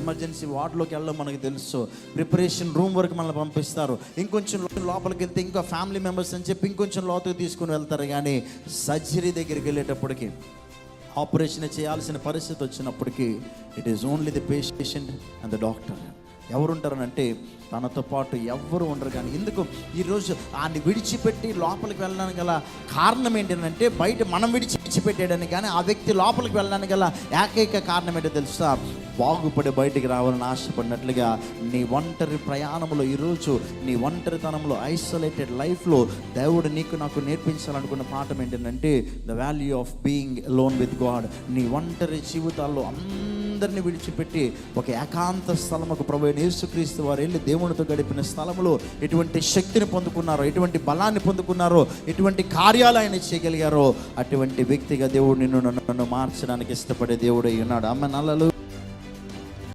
Emergency వార్డులోకి వెళ్ళడం మనకు తెలుసు, ప్రిపరేషన్ రూమ్ వరకు మనల్ని పంపిస్తారు, ఇంకొంచెం లోపలికి వెళ్తే ఇంకా ఫ్యామిలీ మెంబర్స్ అని చెప్పి ఇంకొంచెం లోతుకు తీసుకుని వెళ్తారు. కానీ సర్జరీ దగ్గరికి వెళ్ళేటప్పటికి, ఆపరేషన్ చేయాల్సిన పరిస్థితి వచ్చినప్పటికీ it is only the patient and the doctor. ఎవరుంటారనంటే తనతో పాటు ఎవ్వరు ఉండరు. కానీ ఎందుకు ఈరోజు ఆయన్ని విడిచిపెట్టి లోపలికి వెళ్ళడానికి గల కారణం ఏంటంటే, బయట మనం విడిచిపెట్టేయడానికి, కానీ ఆ వ్యక్తి లోపలికి వెళ్ళడానికి గల ఏకైక కారణం ఏంటో తెలుసా? బాగుపడి బయటికి రావాలని ఆశపడినట్లుగా నీ ఒంటరి ప్రయాణంలో, ఈరోజు నీ ఒంటరితనంలో, ఐసోలేటెడ్ లైఫ్లో దేవుడు నీకు నాకు నేర్పించాలనుకున్న పాఠం ఏంటంటే the value of being alone with God. నీ ఒంటరి జీవితాల్లో అందరిని విడిచిపెట్టి ఒక ఏకాంత స్థలముకు ప్రభువైన యేసుక్రీస్తు వారు వెళ్ళి దేవునితో గడిపిన స్థలంలో ఎటువంటి శక్తిని పొందుకున్నారో, ఎటువంటి బలాన్ని పొందుకున్నారో, ఎటువంటి కార్యాలు ఆయన చేయగలిగారో, అటువంటి వ్యక్తిగా దేవుడు నిన్ను నన్ను మార్చడానికి ఇష్టపడే దేవుడై ఉన్నాడు. అమ్మ నల్లలు